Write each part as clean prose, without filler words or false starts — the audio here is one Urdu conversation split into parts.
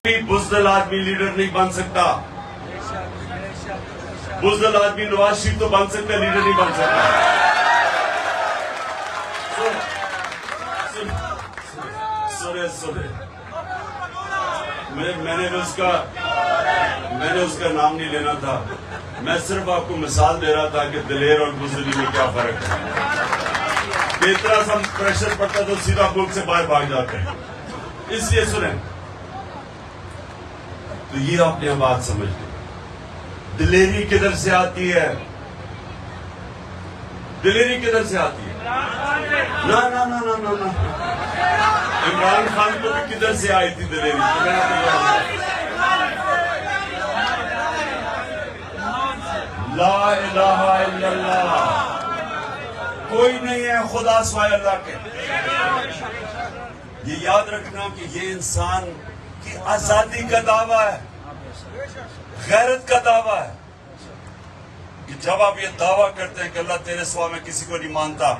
بزدل آدمی لیڈر نہیں بن سکتا. بزدل آدمی نواز شریف تو بن سکتا ہے، لیڈر نہیں بن سکتا. سنے میں نے اس کا نام نہیں لینا تھا. میں صرف آپ کو مثال دے رہا تھا کہ دلیر اور بزدلی میں کیا فرق ہے. اس طرح سے ہم پریشر پڑتا تو سیدھا ملک سے باہر بھاگ جاتے ہیں. اس لیے سنیں، تو یہ آپ نے بات سمجھ لی. دلیری کدھر سے آتی ہے؟ دلیری کدھر سے آتی ہے؟ نا عمران خان کو بھی کدھر سے آئی تھی دلیری؟ لا الہ الا اللہ. کوئی نہیں ہے خدا سوائے اللہ کے. یہ یاد رکھنا کہ یہ انسان کی آزادی کا دعویٰ ہے، غیرت کا دعویٰ ہے. کہ جب آپ یہ دعویٰ کرتے ہیں کہ اللہ تیرے سوا میں کسی کو نہیں مانتا،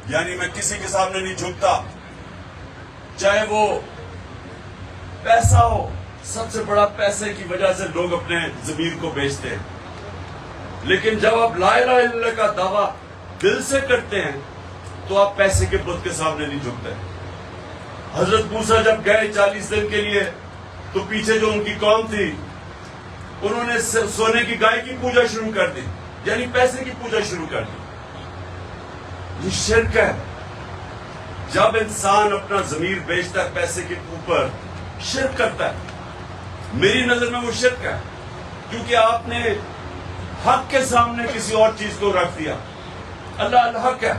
یعنی میں کسی کے سامنے نہیں جھکتا، چاہے وہ پیسہ ہو. سب سے بڑا پیسے کی وجہ سے لوگ اپنے ضمیر کو بیچتے ہیں. لیکن جب آپ لا الہ الا اللہ کا دعویٰ دل سے کرتے ہیں تو آپ پیسے کے بت کے سامنے نہیں جھکتے. حضرت موسیٰ جب گئے 40 دن کے لیے تو پیچھے جو ان کی قوم تھی انہوں نے سونے کی گائے کی پوجا شروع کر دی، یعنی پیسے کی پوجا شروع کر دی. یہ شرک ہے. جب انسان اپنا ضمیر بیچتا ہے پیسے کے اوپر، شرک کرتا ہے. میری نظر میں وہ شرک ہے، کیونکہ آپ نے حق کے سامنے کسی اور چیز کو رکھ دیا. اللہ الحق ہے.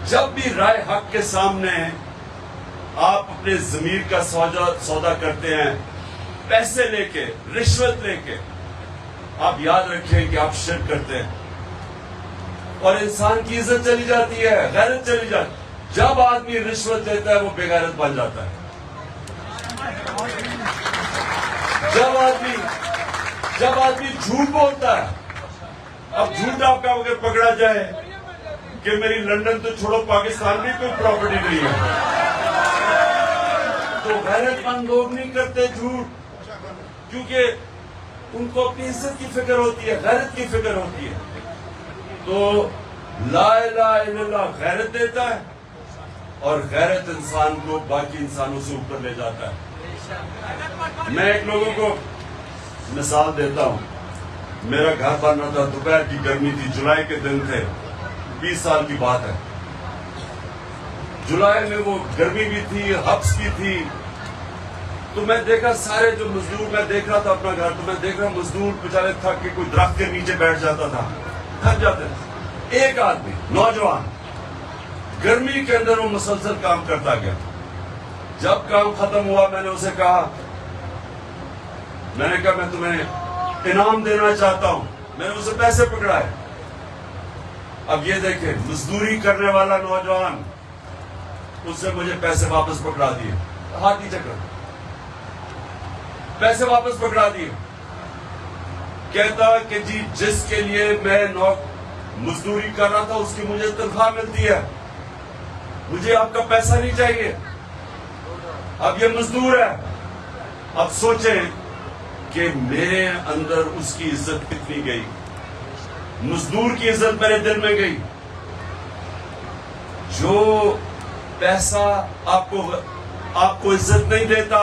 جب بھی رائے حق کے سامنے آپ اپنے ضمیر کا سودا کرتے ہیں پیسے لے کے، رشوت لے کے، آپ یاد رکھیں کہ آپ شرک کرتے ہیں اور انسان کی عزت چلی جاتی ہے، غیرت چلی جاتی ہے. جب آدمی رشوت دیتا ہے وہ بے غیرت بن جاتا ہے. جب آدمی جھوٹ بولتا ہے، اب جھوٹ آپ کا اگر پکڑا جائے کہ میری لندن تو چھوڑو پاکستان میں کوئی پراپرٹی نہیں ہے، تو غیرت مند لوگ نہیں کرتے جھوٹ، کیونکہ ان کو اپنی عزت کی فکر ہوتی ہے، غیرت کی فکر ہوتی ہے. تو لا الہ الا اللہ غیرت دیتا ہے اور غیرت انسان کو باقی انسانوں سے اوپر لے جاتا ہے. میں ایک لوگوں کو مثال دیتا ہوں. میرا گھر بننا تھا، دوپہر کی گرمی تھی، جولائی کے دن تھے، 20 سال کی بات ہے. جولائی میں وہ گرمی بھی تھی، حبس بھی تھی. تو میں دیکھا سارے جو مزدور، میں دیکھ رہا تھا اپنا گھر، تو میں دیکھ رہا مزدور بیچارے تھک کے کوئی درخت کے نیچے بیٹھ جاتا تھا، تھک جاتے تھے. ایک آدمی نوجوان گرمی کے اندر وہ مسلسل کام کرتا گیا. جب کام ختم ہوا میں نے اسے کہا، میں تمہیں انعام دینا چاہتا ہوں. میں نے اسے پیسے پکڑائے. اب یہ دیکھیں مزدوری کرنے والا نوجوان، اس سے مجھے پیسے واپس پکڑا دیے. ہاتھ نیچے کر، پیسے واپس پکڑا دیے. کہتا کہ جی جس کے لیے میں مزدوری کر رہا تھا اس کی مجھے تنخواہ ملتی ہے، مجھے آپ کا پیسہ نہیں چاہیے. اب یہ مزدور ہے. اب سوچیں کہ میرے اندر اس کی عزت کتنی گئی. مزدور کی عزت میرے دل میں گئی. جو پیسہ آپ کو عزت نہیں دیتا،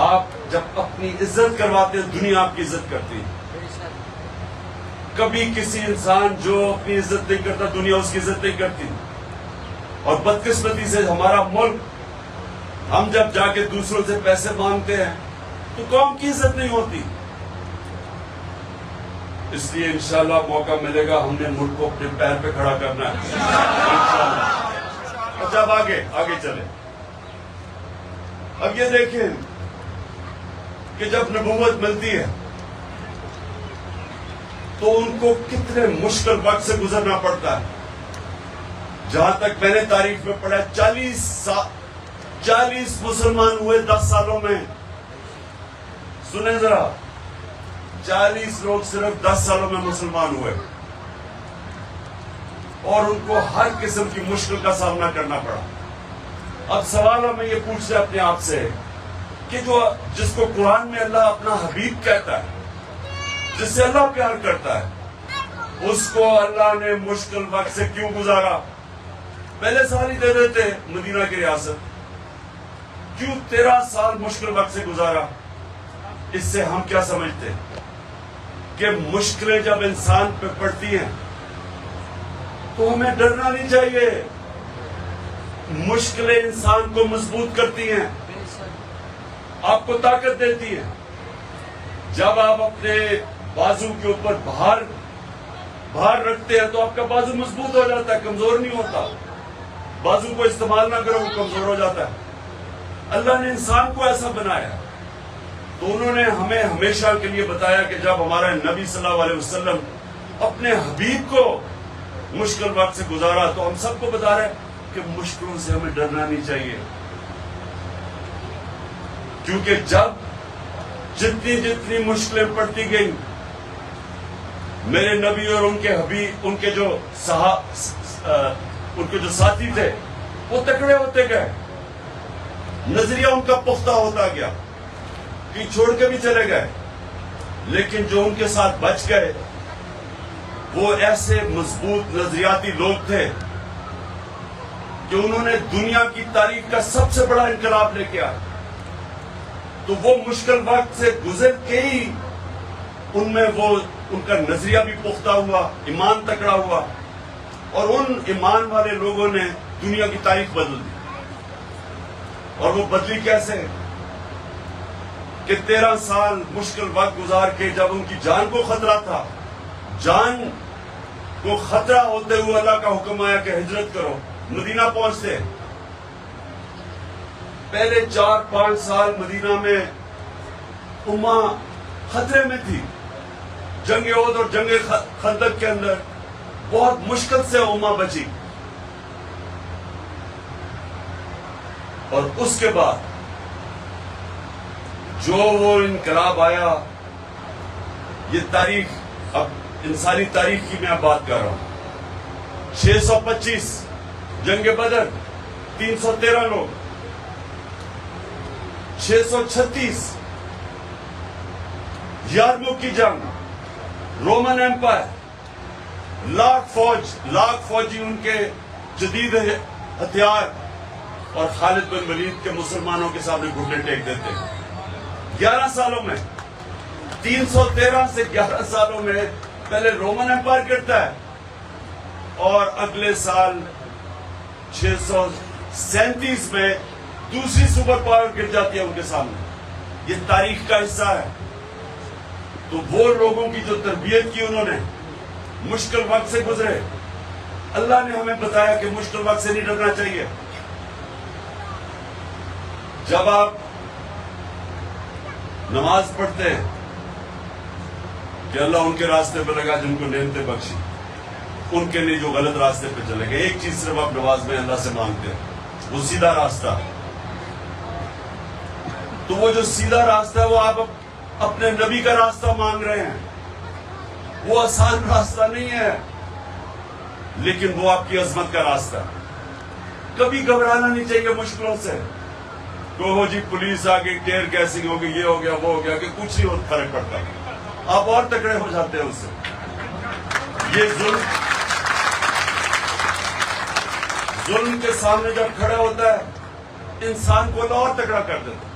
آپ جب اپنی عزت کرواتے ہیں دنیا آپ کی عزت کرتی ہے. کبھی کسی انسان جو اپنی عزت نہیں کرتا دنیا اس کی عزت نہیں کرتی. اور بدقسمتی سے ہمارا ملک، ہم جب جا کے دوسروں سے پیسے مانگتے ہیں تو قوم کی عزت نہیں ہوتی. اس لیے انشاءاللہ موقع ملے گا، ہم نے ملک کو اپنے پیر پہ کھڑا کرنا ہے انشاءاللہ. اچھا اب آگے چلیں. اب یہ دیکھیں کہ جب نبوت ملتی ہے تو ان کو کتنے مشکل وقت سے گزرنا پڑتا ہے. جہاں تک میں نے تاریخ میں پڑھا 40 مسلمان ہوئے 10 سالوں میں. سنیں ذرا، 40 لوگ صرف 10 سالوں میں مسلمان ہوئے اور ان کو ہر قسم کی مشکل کا سامنا کرنا پڑا. اب سوال ہمیں یہ پوچھتے اپنے آپ سے کہ جس کو قرآن میں اللہ اپنا حبیب کہتا ہے، جس سے اللہ پیار کرتا ہے، اس کو اللہ نے مشکل وقت سے کیوں گزارا؟ پہلے سال ہی دے دیتے مدینہ کی ریاست، کیوں 13 سال مشکل وقت سے گزارا؟ اس سے ہم کیا سمجھتے کہ مشکلیں جب انسان پہ پڑتی ہیں تو ہمیں ڈرنا نہیں چاہیے۔ مشکلیں انسان کو مضبوط کرتی ہیں، آپ کو طاقت دیتی ہیں۔ جب آپ اپنے بازو کے اوپر بھار رکھتے ہیں تو آپ کا بازو مضبوط ہو جاتا ہے، کمزور نہیں ہوتا۔ بازو کو استعمال نہ کرو، وہ کمزور ہو جاتا ہے۔ اللہ نے انسان کو ایسا بنایا تو انہوں نے ہمیں ہمیشہ کے لیے بتایا کہ جب ہمارا نبی صلی اللہ علیہ وسلم اپنے حبیب کو مشکل وقت سے گزارا تو ہم سب کو بتا رہے ہیں کہ مشکلوں سے ہمیں ڈرنا نہیں چاہیے، کیونکہ جتنی مشکلیں پڑتی گئیں، میرے نبی اور ان کے حبیب، ان کے جو ساتھی تھے وہ تکڑے ہوتے گئے، نظریہ ان کا پختہ ہوتا گیا، کہ چھوڑ کے بھی چلے گئے، لیکن جو ان کے ساتھ بچ گئے وہ ایسے مضبوط نظریاتی لوگ تھے کہ انہوں نے دنیا کی تاریخ کا سب سے بڑا انقلاب لے کے آیا۔ تو وہ مشکل وقت سے گزر کے ہی ان کا نظریہ بھی پختہ ہوا، ایمان تکڑا ہوا، اور ان ایمان والے لوگوں نے دنیا کی تاریخ بدل دی۔ اور وہ بدلی کیسے؟ کہ 13 سال مشکل وقت گزار کے جب ان کی جان کو خطرہ تھا، جان کو خطرہ ہوتے ہوئے اللہ کا حکم آیا کہ ہجرت کرو، مدینہ پہنچتے۔ پہلے 4-5 سال مدینہ میں امہ خطرے میں تھی، جنگ احد اور جنگ خندق کے اندر بہت مشکل سے امہ بچی، اور اس کے بعد جو وہ انقلاب آیا، یہ تاریخ، اب انسانی تاریخ کی میں بات کر رہا ہوں۔ 625 جنگ بدر، 313 لوگ، 636 یارموک کی جنگ، رومن ایمپائر، لاکھ فوجی ان کے جدید ہتھیار، اور خالد بن ولید کے مسلمانوں کے سامنے گھٹنے ٹیک دیتے۔ 11 سالوں میں، 313 سے 11 سالوں میں پہلے رومن ایمپائر گرتا ہے، اور اگلے سال 637 میں دوسری سپر پاور گر جاتی ہے ان کے سامنے۔ یہ تاریخ کا حصہ ہے۔ تو وہ لوگوں کی جو تربیت کی انہوں نے، مشکل وقت سے گزرے، اللہ نے ہمیں بتایا کہ مشکل وقت سے نہیں ڈرنا چاہیے۔ جب آپ نماز پڑھتے ہیں کہ اللہ ان کے راستے پہ لگا جن کو نعمتیں بخشی، ان کے لیے جو غلط راستے پہ چلے گئے، ایک چیز صرف آپ نماز میں اللہ سے مانگتے ہیں، وہ سیدھا راستہ۔ تو وہ جو سیدھا راستہ ہے وہ آپ اپنے نبی کا راستہ مانگ رہے ہیں۔ وہ آسان راستہ نہیں ہے، لیکن وہ آپ کی عظمت کا راستہ ہے۔ کبھی گھبرانا نہیں چاہیے مشکلوں سے، کہو جی پولیس آ گئی، ٹیئر گیسنگ ہو گئی، یہ ہو گیا، وہ ہو گیا، کہ کچھ نہیں فرق پڑتا، آپ اور تکڑے ہو جاتے ہیں اس سے۔ یہ ظلم کے سامنے جب کھڑا ہوتا ہے انسان کو اور تکڑا کر دیتا ہے۔